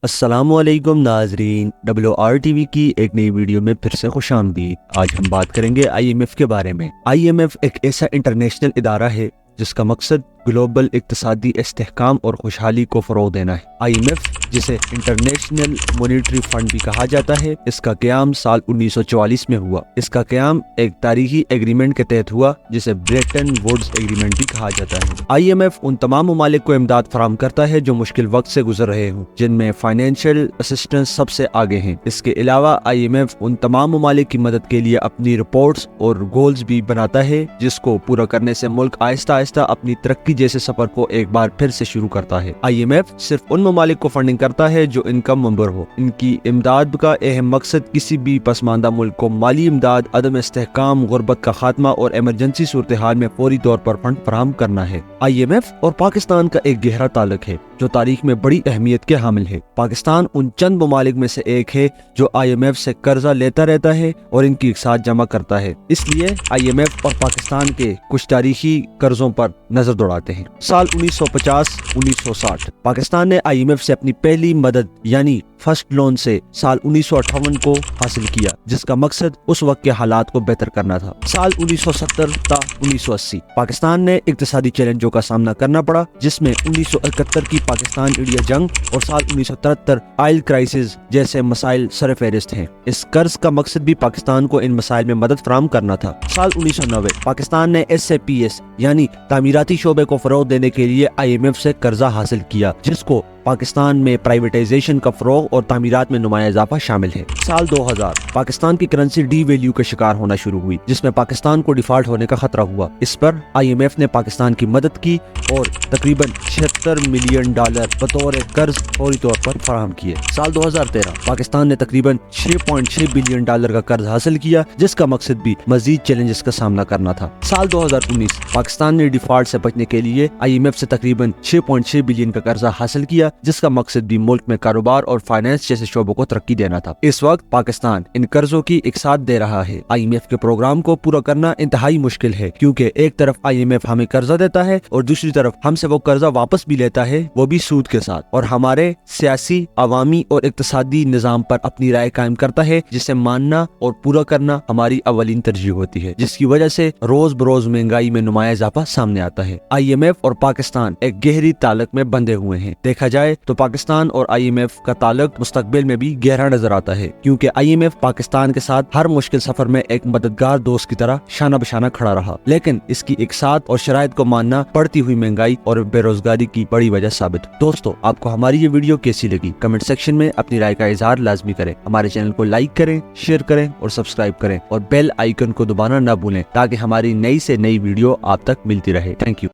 السلام علیکم ناظرین، WR TV کی ایک نئی ویڈیو میں پھر سے خوش آمدید۔ آج ہم بات کریں گے IMF کے بارے میں۔ IMF ایک ایسا انٹرنیشنل ادارہ ہے جس کا مقصد گلوبل اقتصادی استحکام اور خوشحالی کو فروغ دینا ہے۔ IMF جسے انٹرنیشنل مانیٹری فنڈ بھی کہا جاتا ہے، اس کا قیام سال 1944 میں ہوا۔ اس کا قیام ایک تاریخی ایگریمنٹ کے تحت ہوا جسے بریٹن ووڈز ایگریمنٹ بھی کہا جاتا ہے۔ IMF ان تمام ممالک کو امداد فراہم کرتا ہے جو مشکل وقت سے گزر رہے ہوں، جن میں فائنینشیل اسسٹنس سب سے آگے ہیں۔ اس کے علاوہ IMF ان تمام ممالک کی مدد کے لیے اپنی رپورٹس اور گولز بھی بناتا ہے، جس کو پورا کرنے سے ملک آہستہ آہستہ اپنی ترقی جیسے سفر کو ایک بار پھر سے شروع کرتا ہے۔ IMF صرف ان ممالک کو فنڈنگ کرتا ہے جو ان کا ممبر ہو۔ ان کی امداد کا اہم مقصد کسی بھی پسماندہ ملک کو مالی امداد، عدم استحکام، غربت کا خاتمہ اور ایمرجنسی صورتحال میں فوری طور پر فنڈ فراہم کرنا ہے۔ IMF اور پاکستان کا ایک گہرا تعلق ہے جو تاریخ میں بڑی اہمیت کے حامل ہے۔ پاکستان ان چند ممالک میں سے ایک ہے جو IMF سے قرضہ لیتا رہتا ہے اور ان کی اقساط جمع کرتا ہے، اس لیے IMF اور پاکستان کے کچھ تاریخی قرضوں پر نظر دوڑاتے ہیں۔ سال 1950-1960 پاکستان نے IMF سے اپنی پہلی مدد یعنی فرسٹ لون سے سال 1958 کو حاصل کیا، جس کا مقصد اس وقت کے حالات کو بہتر کرنا تھا۔ سال 1970 تا 1980 پاکستان نے اقتصادی چیلنجوں کا سامنا کرنا پڑا، جس میں 1971 کی پاکستان انڈیا جنگ اور سال 1973 آئل کرائسس جیسے مسائل سر فہرست ہیں۔ اس قرض کا مقصد بھی پاکستان کو ان مسائل میں مدد فراہم کرنا تھا۔ سال 1990 پاکستان نے SAPS یعنی تعمیراتی شعبے کو فروغ دینے کے لیے IMF سے قرضہ حاصل کیا، جس کو پاکستان میں پرائیویٹائزیشن کا فروغ اور تعمیرات میں نمایاں اضافہ شامل ہے۔ سال 2000 پاکستان کی کرنسی ڈی ویلیو کا شکار ہونا شروع ہوئی، جس میں پاکستان کو ڈیفالٹ ہونے کا خطرہ ہوا۔ اس پر IMF نے پاکستان کی مدد کی اور تقریباً $76 ملین بطور قرض فوری طور پر فراہم کیے۔ سال 2013 پاکستان نے تقریباً $6.6 بلین کا قرض حاصل کیا، جس کا مقصد بھی مزید چیلنجز کا سامنا کرنا تھا۔ سال 2019 پاکستان نے ڈیفالٹ سے بچنے کے لیے IMF سے تقریباً $6.6 بلین کا قرضہ حاصل کیا، جس کا مقصد بھی ملک میں کاروبار اور فائنانس جیسے شعبوں کو ترقی دینا تھا۔ اس وقت پاکستان ان قرضوں کی اقساط دے رہا ہے۔ IMF کے پروگرام کو پورا کرنا انتہائی مشکل ہے، کیونکہ ایک طرف IMF ہمیں قرضہ دیتا ہے اور دوسری طرف ہم سے وہ قرضہ واپس بھی لیتا ہے، وہ بھی سود کے ساتھ، اور ہمارے سیاسی، عوامی اور اقتصادی نظام پر اپنی رائے قائم کرتا ہے، جسے ماننا اور پورا کرنا ہماری اولین ترجیح ہوتی ہے، جس کی وجہ سے روز بروز مہنگائی میں نمایاں اضافہ سامنے آتا ہے۔ IMF اور پاکستان ایک گہری تعلق میں بندھے ہوئے ہیں۔ دیکھا جائے تو پاکستان اور IMF کا تعلق مستقبل میں بھی گہرا نظر آتا ہے، کیونکہ IMF پاکستان کے ساتھ ہر مشکل سفر میں ایک مددگار دوست کی طرح شانہ بشانہ کھڑا رہا، لیکن اس کی اقساط اور شرائط کو ماننا بڑھتی ہوئی مہنگائی اور بے روزگاری کی بڑی وجہ ثابت۔ دوستو، آپ کو ہماری یہ ویڈیو کیسی لگی؟ کمنٹ سیکشن میں اپنی رائے کا اظہار لازمی کریں۔ ہمارے چینل کو لائک کریں، شیئر کریں اور سبسکرائب کریں، اور بیل آئیکن کو دبانا نہ بھولیں تاکہ ہماری نئی سے نئی ویڈیو آپ تک ملتی رہے۔ Thank you.